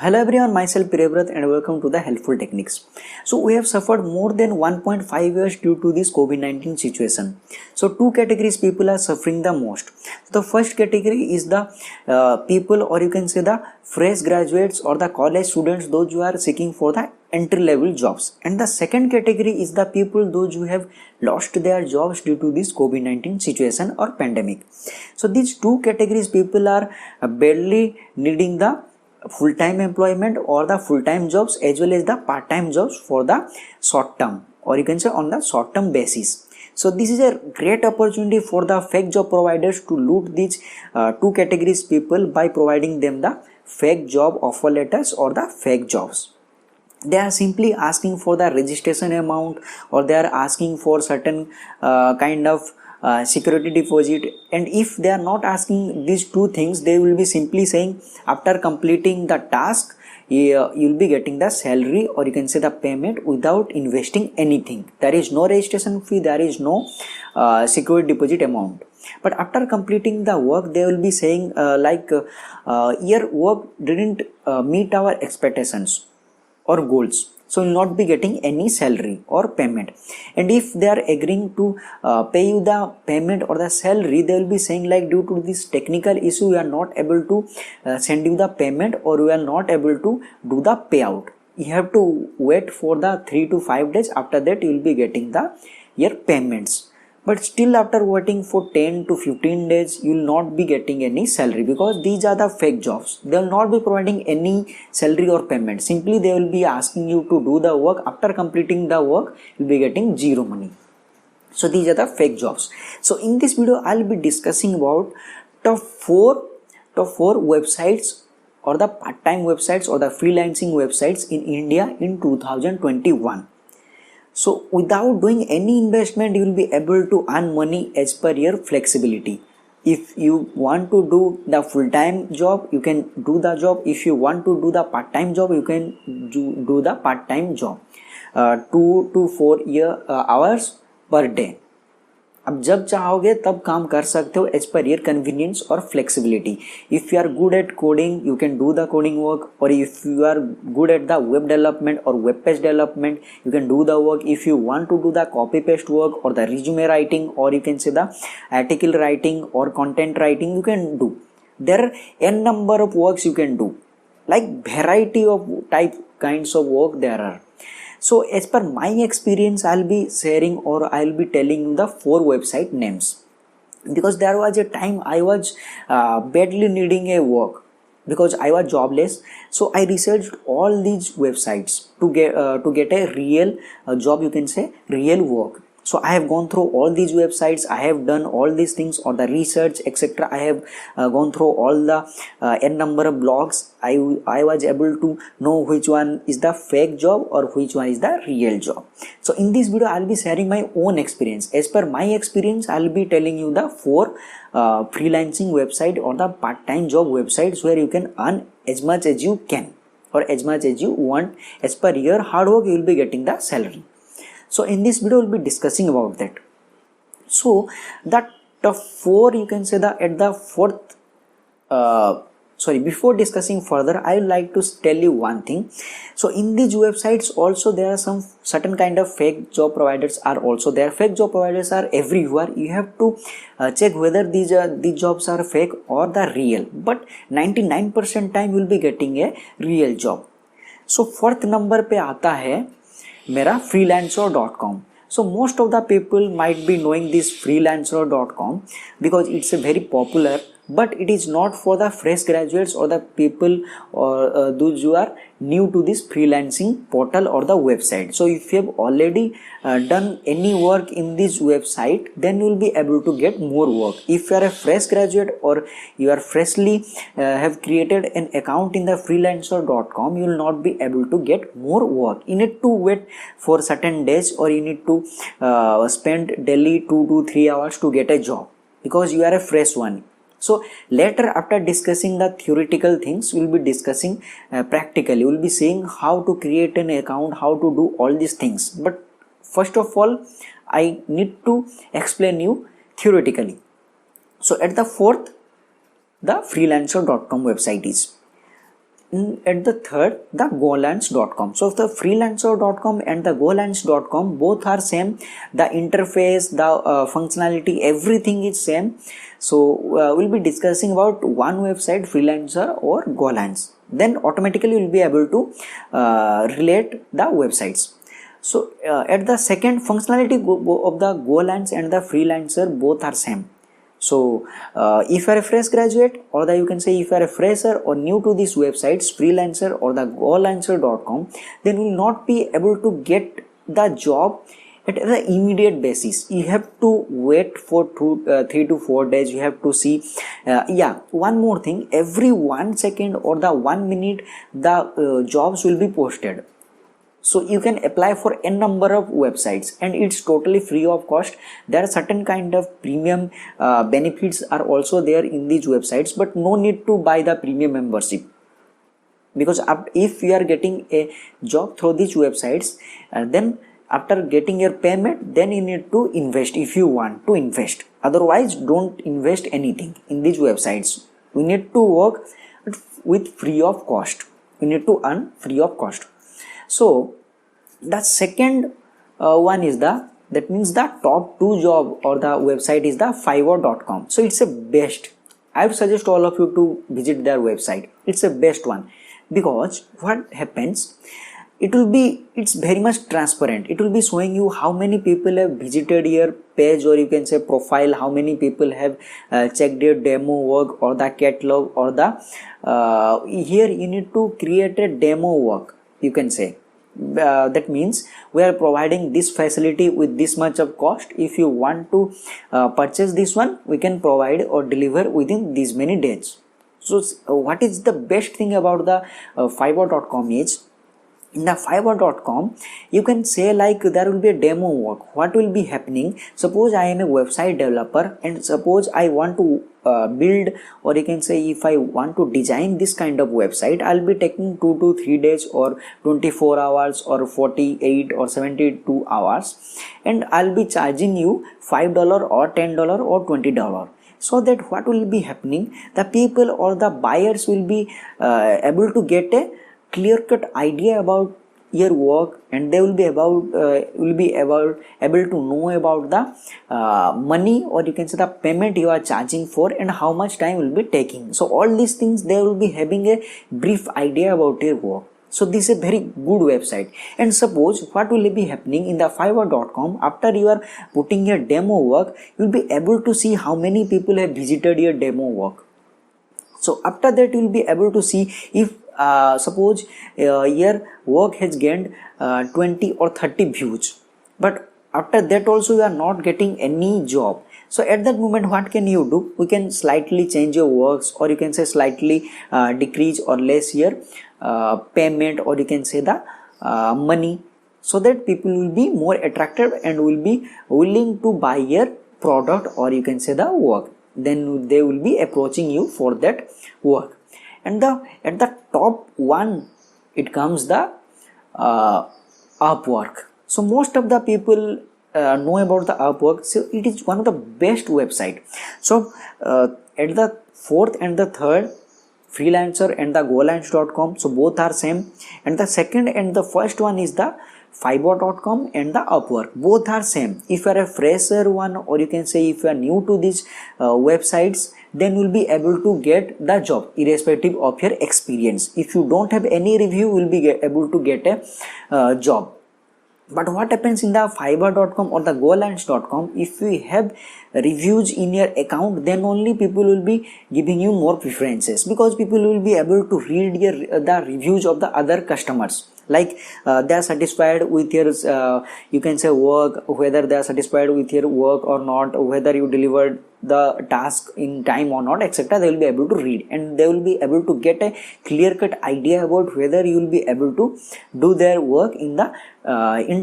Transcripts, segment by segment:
Hello everyone, myself Priyavrat and welcome to the Helpful Techniques. So we have suffered more than 1.5 years due to this COVID-19 situation. So two categories people are suffering the most. The first category is the people, or you can say the fresh graduates or the college students, those who are seeking for the entry level jobs. And the second category is the people those who have lost their jobs due to this COVID-19 situation or pandemic. So these two categories people are badly needing the full-time employment or the full-time jobs as well as the part-time jobs for the short term, or you can say on the short-term basis. So this is a great opportunity for the fake job providers to loot these two categories people by providing them the fake job offer letters or the fake jobs. They are simply asking for the registration amount, or they are asking for certain kind of security deposit, and if they are not asking these two things, they will be simply saying after completing the task you'll be getting the salary, or you can say the payment, without investing anything. There is no registration fee, there is no security deposit amount. But after completing the work, they will be saying your work didn't meet our expectations or goals, so will not be getting any salary or payment. And if they are agreeing to pay you the payment or the salary, they will be saying like, due to this technical issue we are not able to send you the payment, or we are not able to do the payout. You have to wait for the 3 to 5 days. After that you will be getting the your payments. But still after waiting for 10 to 15 days, you will not be getting any salary, because these are the fake jobs. They will not be providing any salary or payment. Simply they will be asking you to do the work. After completing the work, you will be getting zero money. So these are the fake jobs. So in this video, I will be discussing about top four websites, or the part-time websites or the freelancing websites in India in 2021. So without doing any investment, you will be able to earn money as per your flexibility. If you want to do the full-time job, you can do the job. If you want to do the part-time job, you can do the part-time job. 2 to 4 hours per day. अब जब चाहोगे तब काम कर सकते हो as per your convenience और flexibility. If you are good at coding, you can do the coding work, और if you are good at the web development और web page development, you can do the work. If you want to do the copy paste work or the resume writing, or you can say the article writing or content writing, you can do. There are n number of works you can do, like variety of kinds of work there are. So as per my experience, I'll be sharing, or I'll be telling you the 4 website names, because there was a time I was badly needing a work because I was jobless. So I researched all these websites to get a real job, you can say real work. So I have gone through all these websites, I have done all these things, or the research, etc. I have gone through all the n number of blogs. I was able to know which one is the fake job or which one is the real job. So in this video, I'll be sharing my own experience. As per my experience, I'll be telling you the 4 freelancing website or the part-time job websites where you can earn as much as you can, or as much as you want. As per your hard work, you will be getting the salary. So in this video, we'll be discussing about that. So that top 4, you can say that at the 4th, before discussing further, I would like to tell you one thing. So in these websites also, there are some certain kind of fake job providers are also there. Fake job providers are everywhere. You have to check whether these jobs are fake or the real. But 99% time you will be getting a real job. So 4th number पे आता है मेरा freelancer.com. So most of the people might be knowing this freelancer.com because it's a very popular, but it is not for the fresh graduates or the people or those who are new to this freelancing portal or the website. So if you have already done any work in this website, then you will be able to get more work. If you are a fresh graduate or you are freshly have created an account in the freelancer.com, you will not be able to get more work. You need to wait for certain days, or you need to spend daily 2 to 3 hours to get a job because you are a fresh one. So later, after discussing the theoretical things, we will be discussing practically. We will be seeing how to create an account, how to do all these things. But first of all, I need to explain you theoretically. So at the 4th, the freelancer.com website is. at the third, the golance.com. So the freelancer.com and the golance.com both are same. The interface, the functionality, everything is same. So we'll be discussing about one website, freelancer or golance. Then automatically you'll be able to relate the websites. So at the second, functionality of the golance and the freelancer both are same. So if you are a fresh graduate, or you can say if you are a fresher or new to these websites, freelancer or the golance.com, then you will not be able to get the job at the immediate basis. You have to wait for 3 to 4 days. You have to see. One more thing, every 1 second or the 1 minute the jobs will be posted. So you can apply for a number of websites and it's totally free of cost. There are certain kind of premium benefits are also there in these websites, but no need to buy the premium membership, because if you are getting a job through these websites, then after getting your payment, then you need to invest if you want to invest. Otherwise, don't invest anything in these websites. You need to work with free of cost. You need to earn free of cost. So the second one is that means the top 2 job or the website is the fiverr.com. So it's a best. I would suggest all of you to visit their website. It's a best one, because what happens, it's very much transparent. It will be showing you how many people have visited your page, or you can say profile, how many people have checked your demo work or the catalog, or the here you need to create a demo work, you can say. That means we are providing this facility with this much of cost. If you want to purchase this one, we can provide or deliver within these many days. So what is the best thing about the fiverr.com is, in the fiverr.com you can say like there will be a demo work. What will be happening, suppose I am a website developer and suppose I want to build, or you can say if I want to design this kind of website, I'll be taking 2 to 3 days or 24 hours or 48 or 72 hours, and I'll be charging you $5 or $10 or $20. So that what will be happening, the people or the buyers will be able to get a clear-cut idea about your work, and they will be able to know about the money, or you can say the payment you are charging for, and how much time will be taking. So all these things they will be having a brief idea about your work. So this is a very good website. And suppose what will be happening in the fiverr.com, after you are putting your demo work, you will be able to see how many people have visited your demo work. So after that you will be able to see if suppose your work has gained 20 or 30 views, but after that also you are not getting any job. So at that moment what can you do? We can slightly change your works, or you can say slightly decrease or less your payment, or you can say the money, so that people will be more attracted and will be willing to buy your product, or you can say the work. Then they will be approaching you for that work. And at the top one it comes the Upwork. So most of the people know about the Upwork. So it is one of the best website. So at the fourth and the third, freelancer and the golance.com, so both are same. And the second and the first one is the fiverr.com and the Upwork, both are same. If you are a fresher one, or you can say if you are new to these websites, then you will be able to get the job irrespective of your experience. If you don't have any review, you will be able to get a job. But what happens in the fiverr.com or the golance.com, if you have reviews in your account, then only people will be giving you more preferences, because people will be able to read the reviews of the other customers. Like they are satisfied with your you can say work, whether they are satisfied with your work or not, whether you delivered the task in time or not, etc. They will be able to read, and they will be able to get a clear-cut idea about whether you will be able to do their work in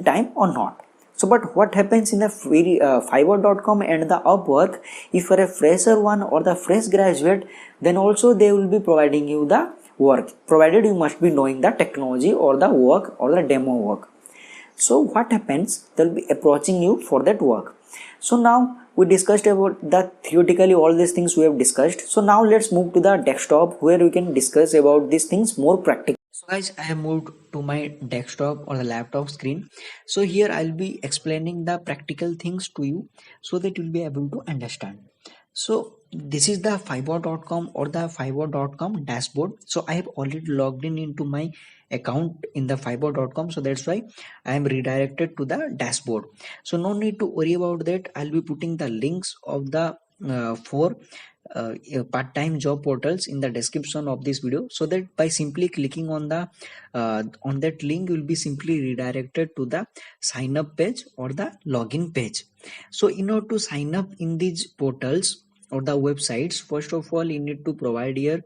time or not. So but what happens in the fiverr.com and the Upwork, if you are a fresher one or the fresh graduate, then also they will be providing you the work, provided you must be knowing the technology or the work or the demo work. So what happens, they will be approaching you for that work. So now we discussed about the theoretically all these things we have discussed. So now let's move to the desktop where we can discuss about these things more practically. So guys, I have moved to my desktop or the laptop screen. So here I'll be explaining the practical things to you so that you'll be able to understand. So this is the fiverr.com or the fiverr.com dashboard. So I have already logged in into my account in the fiverr.com. So that's why I am redirected to the dashboard. So no need to worry about that. I'll be putting the links of the four part-time job portals in the description of this video, so that by simply clicking on the on that link, you will be simply redirected to the sign up page or the login page. So in order to sign up in these portals or the websites, first of all you need to provide your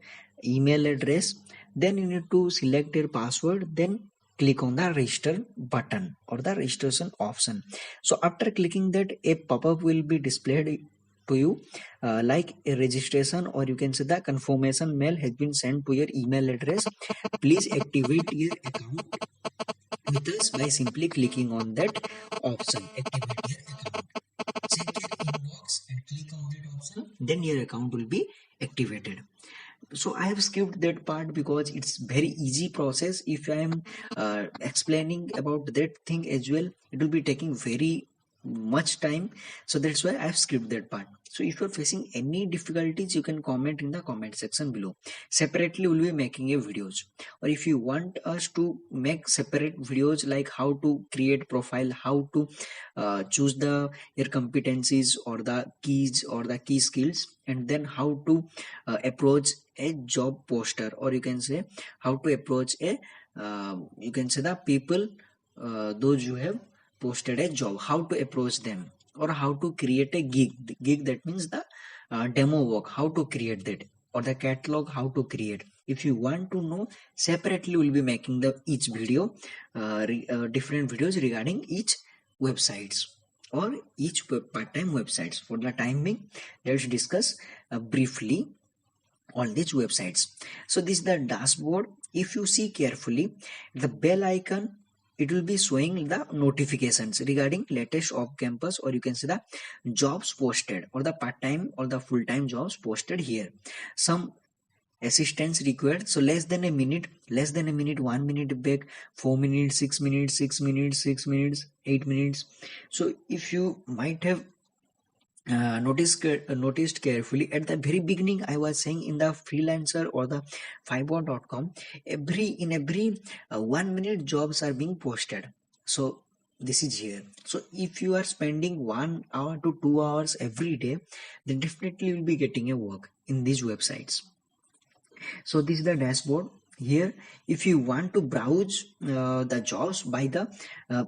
email address, then you need to select your password, then click on the register button or the registration option. So after clicking that, a pop-up will be displayed to you like a registration, or you can say the confirmation mail has been sent to your email address. Please activate your account with us by simply clicking on that option, activate your account. Check your inbox and click on that option, then your account will be activated. So I have skipped that part because it's very easy process. If I am explaining about that thing as well, it will be taking very much time, so that's why I've skipped that part. So if you're facing any difficulties, you can comment in the comment section below. Separately we'll be making a videos, or if you want us to make separate videos like how to create profile, how to choose the your competencies or the keys or the key skills, and then how to approach a job poster, or you can say how to approach a you can say the people those you have posted a job, how to approach them, or how to create a gig, that means the demo work, how to create that, or the catalog, how to create. If you want to know, separately we'll be making the each video different videos regarding each websites or each part-time websites. For the time being, let's discuss briefly on these websites. So this is the dashboard. If you see carefully the bell icon, it will be showing the notifications regarding latest off campus, or you can say the jobs posted, or the part-time or the full-time jobs posted here. Some assistance required, so less than a minute, 1 minute back, 4 minutes, 6 minutes, 6 minutes, 6 minutes, 8 minutes. So if you might have noticed carefully, at the very beginning I was saying in the freelancer or the fiverr.com, every 1 minute jobs are being posted. So this is here. So if you are spending 1 hour to 2 hours every day, then definitely you will be getting a work in these websites. So this is the dashboard. Here if you want to browse the jobs by the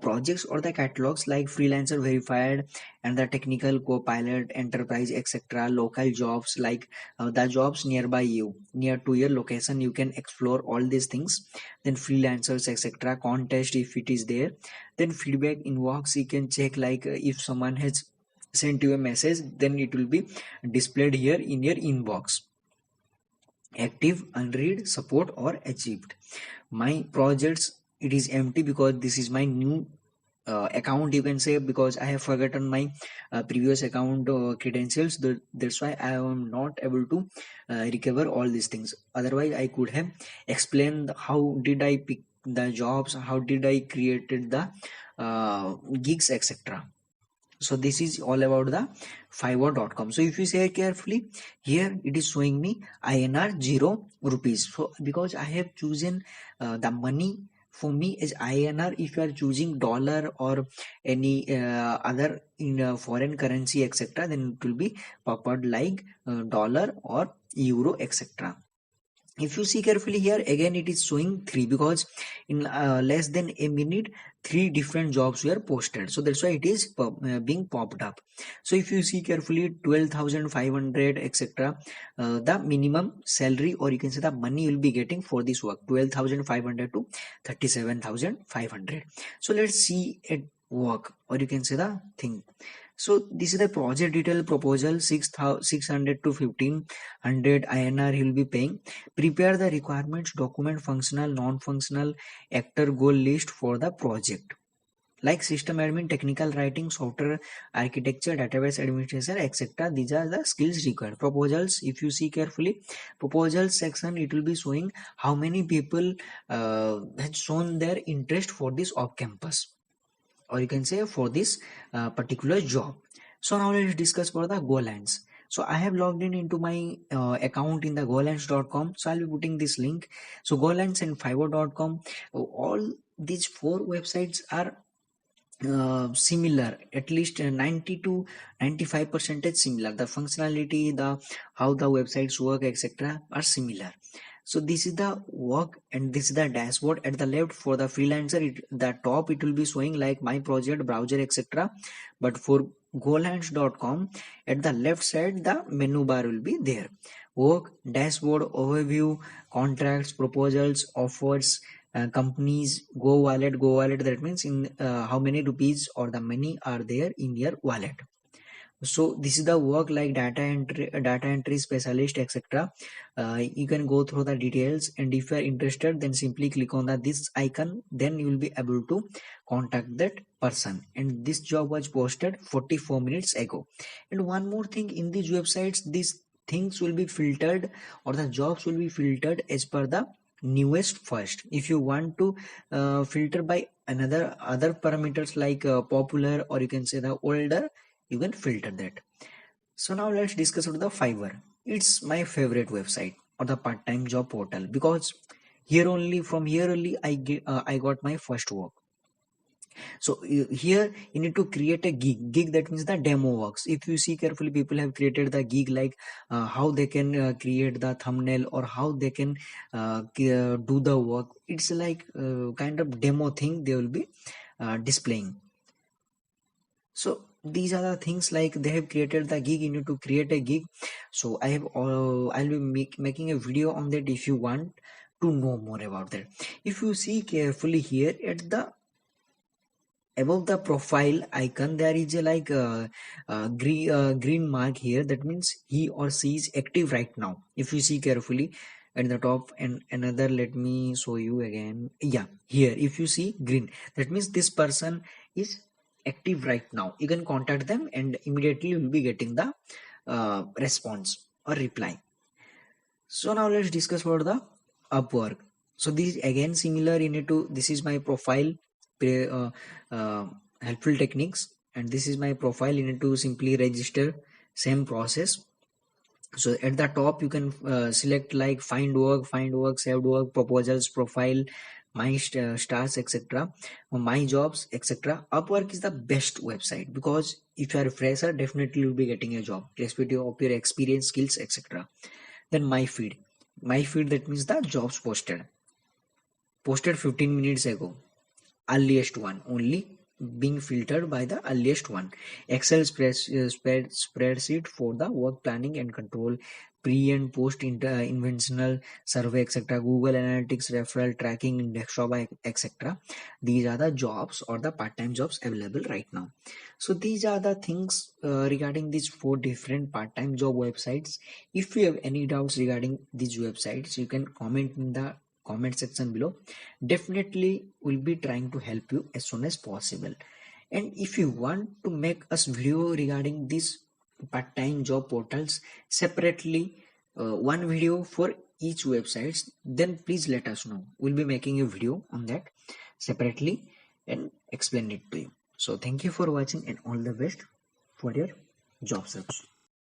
projects or the catalogs like freelancer verified and the technical co-pilot enterprise etc, local jobs like the jobs nearby you, near to your location, you can explore all these things. Then freelancers etc, contest if it is there. Then feedback inbox, you can check like if someone has sent you a message, then it will be displayed here in your inbox. Active, unread, support or achieved. My projects, it is empty because this is my new account, you can say, because I have forgotten my previous account credentials. That's why I am not able to recover all these things. Otherwise I could have explained how did I pick the jobs, how did I created the gigs etc. So this is all about the fiverr.com. So if you say carefully, here it is showing me INR 0 rupees. So because I have chosen the money for me is INR. If you are choosing dollar or any other in foreign currency etc, then it will be pop out like dollar or euro etc. If you see carefully here, again it is showing 3 because in less than a minute 3 different jobs were posted, so that's why it is being popped up. So if you see carefully, 12,500 etc, the minimum salary, or you can say the money you will be getting for this work, 12,500 to 37,500. So let's see it work, or you can say the thing. So this is the project detail proposal, 600 to 1500 INR he will be paying. Prepare the requirements document, functional, non-functional, actor goal list for the project. like system admin, technical writing, software architecture, database administration, etc. These are the skills required. Proposals, if you see carefully, proposals section, it will be showing how many people had shown their interest for this off campus, or you can say for this particular job. So now let's discuss for the Golands. So I have logged in into my account in the golands.com. So I'll be putting this link. So Golands and fiverr.com, all these four websites are similar, at least 90 to 95% similar. The functionality, the how the websites work, etc. are similar. So this is the work and this is the dashboard. At the left for the freelancer, the top it will be showing like my project, browser, etc. But for golands.com, at the left side the menu bar will be there. Work, dashboard, overview, contracts, proposals, offers, companies, go wallet. That means in how many rupees or the money are there in your wallet. So this is the work like data entry specialist, etc. You can go through the details, and if you are interested, then simply click on this icon, then you will be able to contact that person. And this job was posted 44 minutes ago. And one more thing, in these websites these things will be filtered, or the jobs will be filtered as per the newest first. If you want to filter by other parameters like popular, or you can say the older, you can filter that. So now let's discuss about the Fiverr. It's my favorite website or the part-time job portal, because from here only I got my first work. So here you need to create a gig, that means the demo works. If you see carefully, people have created the gig like how they can create the thumbnail, or how they can do the work. It's like kind of demo thing they will be displaying. So these are the things like they have created the gig. You need to create a gig. So I'll be making a video on that if you want to know more about that. If you see carefully here at the above the profile icon, there is a like green mark here. That means he or she is active right now. If you see carefully at the top, and another, let me show you again. Yeah, here if you see green, that means this person is active right now. You can contact them and immediately you will be getting the response or reply. So now let's discuss about the Upwork. So this again similar, you need to, this is my profile, uh, uh, helpful techniques, and this is my profile. You need to simply register, same process. So at the top you can select like find work, saved work, proposals, profile, my stars, etc., my jobs, etc. Upwork is the best website, because if you are a fresher, definitely you'll be getting a job irrespective of your experience, skills, etc. Then my feed, that means the jobs posted 15 minutes ago, earliest one only, being filtered by the earliest one. Excel spreadsheet for the work planning and control, pre and post inventional survey, etc. Google Analytics, referral tracking, index job, etc. These are the jobs or the part-time jobs available right now. So these are the things regarding these 4 different part-time job websites. If you have any doubts regarding these websites, you can comment in the comment section below. Definitely we'll be trying to help you as soon as possible. And if you want to make us video regarding these part-time job portals separately, one video for each websites, then please let us know. We'll be making a video on that separately and explain it to you. So thank you for watching, and all the best for your job search.